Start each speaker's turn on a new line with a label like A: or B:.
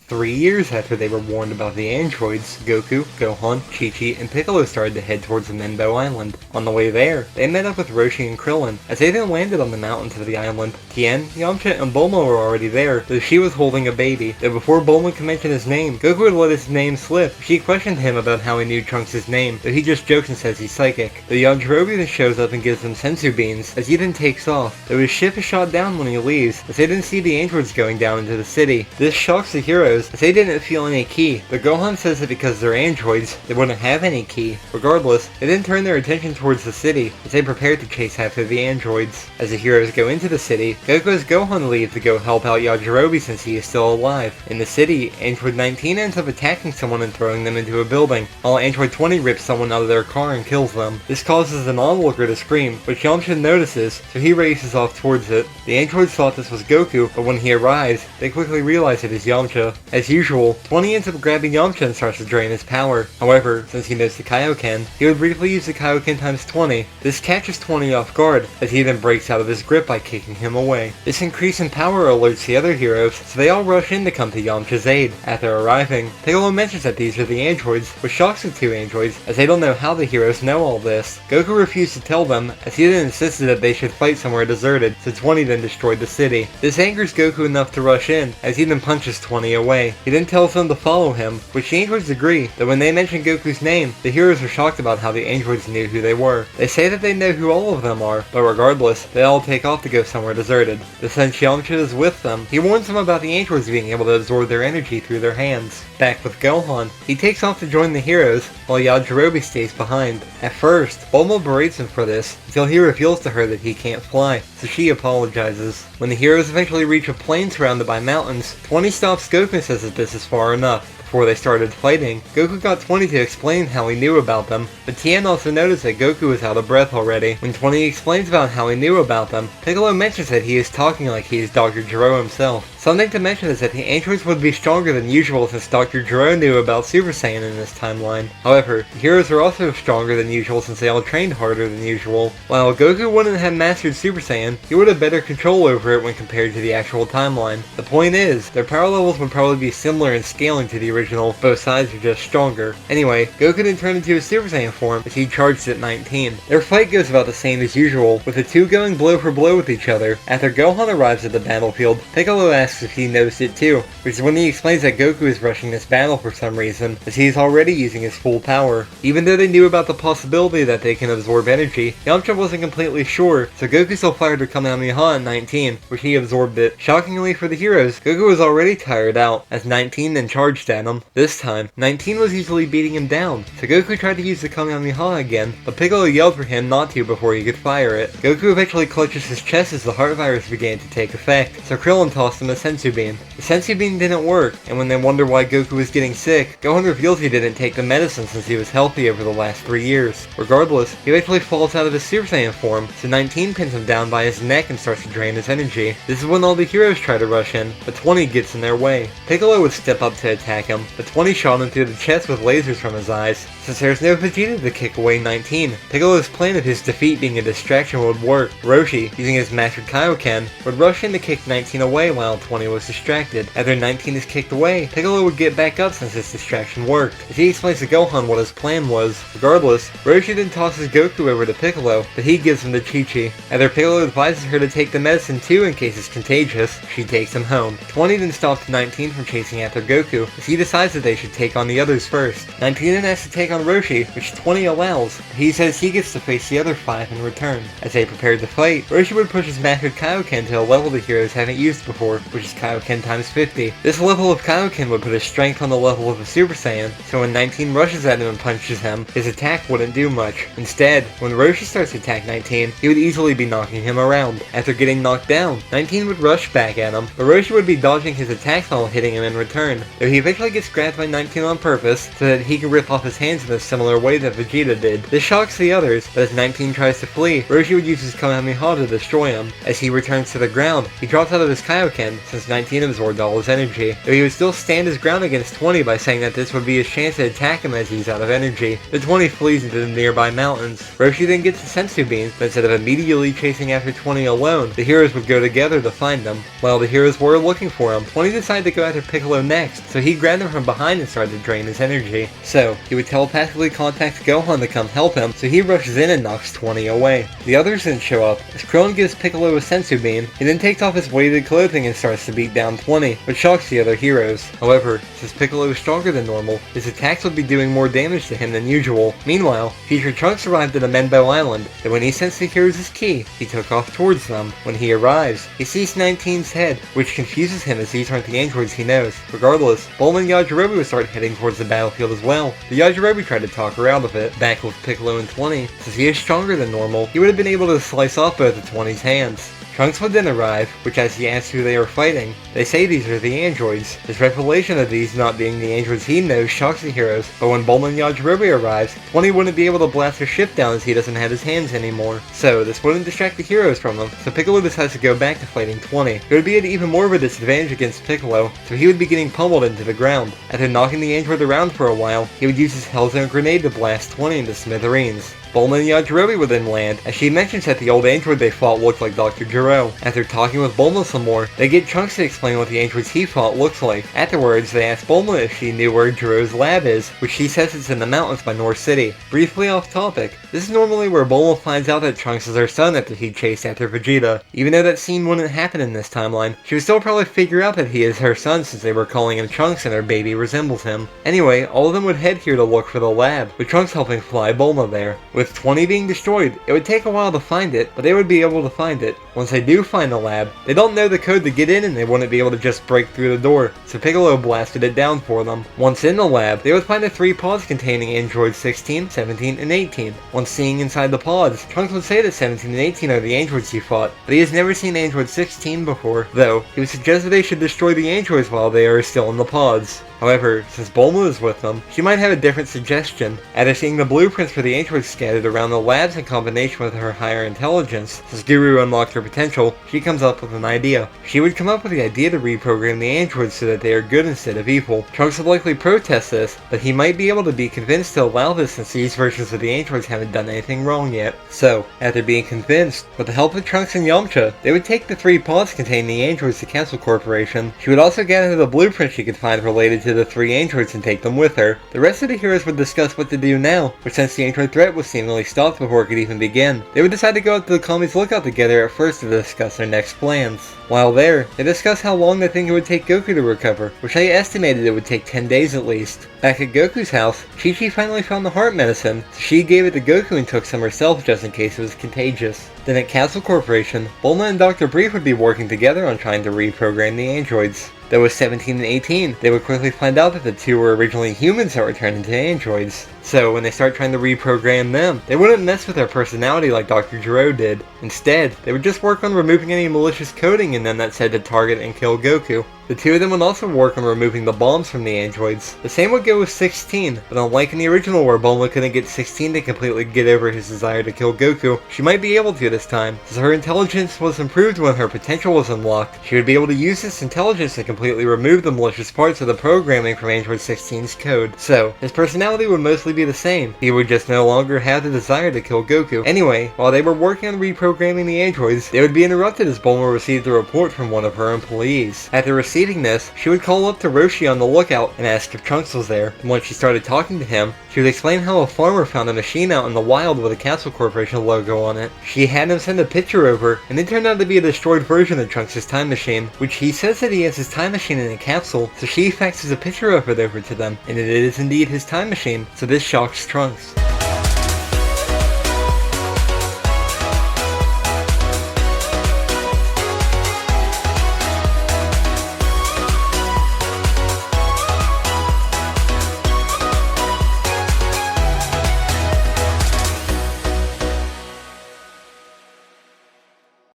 A: 3 years after they were warned about the androids, Goku, Gohan, Chi-Chi, and Piccolo started to head towards Amenbo Island. On the way there, they met up with Roshi and Krillin. As they then landed on the mountains of the island, Tien, Yamcha, and Bulma were already there, though she was holding a baby. Though before Bulma could mention his name, Goku would let his name slip. She questioned him about how he knew Trunks' name, though he just jokes and says he's psychic. The Yajirobe then shows up and gives them sensu beans, as he then takes off, though his ship is shot down when he leaves, as they didn't see the androids going down into the city. This shocks the heroes, as they didn't feel any ki, but Gohan says that because they're androids, they wouldn't have any ki. Regardless, they then turn their attention towards the city, as they prepare to chase after the androids. As the heroes go into the city, Goku has Gohan leave to go help out Yajirobe since he is still alive. In the city, Android 19 ends up attacking someone and throwing them into a building, while Android 20 rips someone out of their car and kills them. This causes an onlooker to scream, which Yamcha notices, so he races off towards it. The androids thought this was Goku, but when he arrives, they quickly realize it is Yamcha. As usual, 20 ends up grabbing Yamcha and starts to drain his power. However, since he knows the Kaioken, he would briefly use the Kaioken times 20. This catches 20 off guard, as he then breaks out of his grip by kicking him away. This increase in power alerts the other heroes, so they all rush in to come to Yamcha's aid. After arriving, Piccolo mentions that these are the androids, which shocks the two androids, as they don't know how the heroes know all this. Goku refused to tell them, as he then insisted that they should fight somewhere deserted, so 20 then destroyed the city. This angers Goku enough to rush in, as he then punches 20 away. He then tells them to follow him, which the androids agree, though when they mention Goku's name, the heroes are shocked about how the androids knew who they were. They say that they know who all of them are, but regardless, they all take off to go somewhere deserted. But since Yamcha is with them, he warns them about the androids being able to absorb their energy through their hands. Back with Gohan, he takes off to join the heroes, while Yajirobe stays behind. At first, Bulma berates him for this, until he reveals to her that he can't fly, so she apologizes. When the heroes eventually reach a plain surrounded by mountains, 20 stops Goku and says that this is far enough. Before they started fighting, Goku got 20 to explain how he knew about them, but Tien also noticed that Goku was out of breath already. When 20 explains about how he knew about them, Piccolo mentions that he is talking like he is Dr. Gero himself. Something to mention is that the androids would be stronger than usual since Dr. Gero knew about Super Saiyan in this timeline. However, the heroes are also stronger than usual since they all trained harder than usual. While Goku wouldn't have mastered Super Saiyan, he would have better control over it when compared to the actual timeline. The point is, their power levels would probably be similar in scaling to the original, both sides are just stronger. Anyway, Goku then turned into his Super Saiyan form as he charged at 19. Their fight goes about the same as usual, with the two going blow for blow with each other. After Gohan arrives at the battlefield, Piccolo asks if he noticed it too, which is when he explains that Goku is rushing this battle for some reason, as he is already using his full power. Even though they knew about the possibility that they can absorb energy, Yamcha wasn't completely sure, so Goku still fired a Kamehameha at 19, which he absorbed it. Shockingly for the heroes, Goku was already tired out, as 19 then charged at him. This time, 19 was easily beating him down, so Goku tried to use the Kamehameha again, but Piccolo yelled for him not to before he could fire it. Goku eventually clutches his chest as the heart virus began to take effect, so Krillin tossed him a sensu bean. The sensu bean didn't work, and when they wonder why Goku was getting sick, Gohan reveals he didn't take the medicine since he was healthy over the last 3 years. Regardless, he eventually falls out of his Super Saiyan form, so 19 pins him down by his neck and starts to drain his energy. This is when all the heroes try to rush in, but 20 gets in their way. Piccolo would step up to attack him, but 20 shot him through the chest with lasers from his eyes. Since there's no Vegeta to kick away 19, Piccolo's plan of his defeat being a distraction would work. Roshi, using his mastered Kaioken, would rush in to kick 19 away while 20 was distracted. After 19 is kicked away, Piccolo would get back up since his distraction worked, as he explains to Gohan what his plan was. Regardless, Roshi then tosses Goku over to Piccolo, but he gives him to Chi-Chi. After Piccolo advises her to take the medicine too in case it's contagious, she takes him home. 20 then stops 19 from chasing after Goku, as he decides that they should take on the others first. 19 then has to take on Roshi, which 20 allows. He says he gets to face the other 5 in return. As they prepared to fight, Roshi would push his mastered Kaioken to a level the heroes haven't used before, which is Kaioken times 50. This level of Kaioken would put his strength on the level of a Super Saiyan, so when 19 rushes at him and punches him, his attack wouldn't do much. Instead, when Roshi starts to attack 19, he would easily be knocking him around. After getting knocked down, 19 would rush back at him, but Roshi would be dodging his attacks while hitting him in return. Though he eventually gets gets grabbed by 19 on purpose so that he can rip off his hands in a similar way that Vegeta did. This shocks the others, but as 19 tries to flee, Roshi would use his Kamehameha to destroy him. As he returns to the ground, he drops out of his Kaioken since 19 absorbed all his energy, though he would still stand his ground against 20 by saying that this would be his chance to attack him as he's out of energy. The 20 flees into the nearby mountains. Roshi then gets the Sensu Bean, but instead of immediately chasing after 20 alone, the heroes would go together to find him. While the heroes were looking for him, 20 decided to go after Piccolo next, so he grabbed him from behind and started to drain his energy. So, he would telepathically contact Gohan to come help him, so he rushes in and knocks 20 away. The others didn't show up. As Krillin gives Piccolo a Sensu Bean, he then takes off his weighted clothing and starts to beat down 20, which shocks the other heroes. However, since Piccolo is stronger than normal, his attacks would be doing more damage to him than usual. Meanwhile, Future Trunks arrived at Amenbo Island, and when he sensed the heroes' key, he took off towards them. When he arrives, he sees 19's head, which confuses him as these aren't the androids he knows. Regardless, Bulma and Yajirobe would start heading towards the battlefield as well. The Yajirobe tried to talk her out of it. Back with Piccolo and 20, since he is stronger than normal, he would have been able to slice off both of 20's hands. Trunks would then arrive, which as he asks who they are fighting, they say these are the androids. His revelation of these not being the androids he knows shocks the heroes, but when Bulma and Yajirobe arrives, 20 wouldn't be able to blast their ship down as he doesn't have his hands anymore. So this wouldn't distract the heroes from him, so Piccolo decides to go back to fighting 20. It would be at even more of a disadvantage against Piccolo, so he would be getting pummeled into the ground. After knocking the android around for a while, he would use his Hellzone grenade to blast 20 into smithereens. Bulma and Yajirobe would then land, as she mentions that the old android they fought looked like Dr. Gero. After talking with Bulma some more, they get Trunks to explain what the androids he fought looks like. Afterwards, they ask Bulma if she knew where Gero's lab is, which she says it's in the mountains by North City. Briefly off topic, this is normally where Bulma finds out that Trunks is her son after he chased after Vegeta. Even though that scene wouldn't happen in this timeline, she would still probably figure out that he is her son since they were calling him Trunks and her baby resembles him. Anyway, all of them would head here to look for the lab, with Trunks helping fly Bulma there. With 20 being destroyed, it would take a while to find it, but they would be able to find it. Once they do find the lab, they don't know the code to get in and they wouldn't be able to just break through the door, so Piccolo blasted it down for them. Once in the lab, they would find the 3 pods containing androids 16, 17, and 18. Once seeing inside the pods, Trunks would say that 17 and 18 are the androids he fought, but he has never seen android 16 before, though he would suggest that they should destroy the androids while they are still in the pods. However, since Bulma is with them, she might have a different suggestion. After seeing the blueprints for the androids scattered around the labs in combination with her higher intelligence, since Gero unlocked her potential, she comes up with an idea. She would come up with the idea to reprogram the androids so that they are good instead of evil. Trunks would likely protest this, but he might be able to be convinced to allow this since these versions of the androids haven't done anything wrong yet. So, after being convinced, with the help of Trunks and Yamcha, they would take the 3 pods containing the androids to Council Corporation. She would also gather the blueprints she could find related to the 3 androids and take them with her. The rest of the heroes would discuss what to do now, but since the android threat was seemingly stopped before it could even begin, they would decide to go up to the Kami's lookout together at first to discuss their next plans. While there, they discuss how long they think it would take Goku to recover, which they estimated it would take 10 days at least. Back at Goku's house, Chi-Chi finally found the heart medicine, so she gave it to Goku and took some herself just in case it was contagious. Then at Castle Corporation, Bulma and Dr. Brief would be working together on trying to reprogram the androids. Though with 17 and 18, they would quickly find out that the 2 were originally humans that were turned into androids. So when they start trying to reprogram them, they wouldn't mess with their personality like Dr. Gero did. Instead, they would just work on removing any malicious coding in them that said to target and kill Goku. The 2 of them would also work on removing the bombs from the androids. The same would go with 16, but unlike in the original where Bulma couldn't get 16 to completely get over his desire to kill Goku, she might be able to this time. Since her intelligence was improved when her potential was unlocked, she would be able to use this intelligence to completely remove the malicious parts of the programming from Android 16's code. So, his personality would mostly be the same. He would just no longer have the desire to kill Goku. Anyway, while they were working on reprogramming the androids, they would be interrupted as Bulma received a report from one of her employees. After receiving this, she would call up to Roshi on the lookout and ask if Trunks was there. And once she started talking to him, she would explain how a farmer found a machine out in the wild with a Castle Corporation logo on it. She had him send a picture over, and it turned out to be a destroyed version of Trunks' time machine, which he says that he has his time machine in a capsule, so she faxes a picture of it over to them, and it is indeed his time machine, so this shocks Trunks.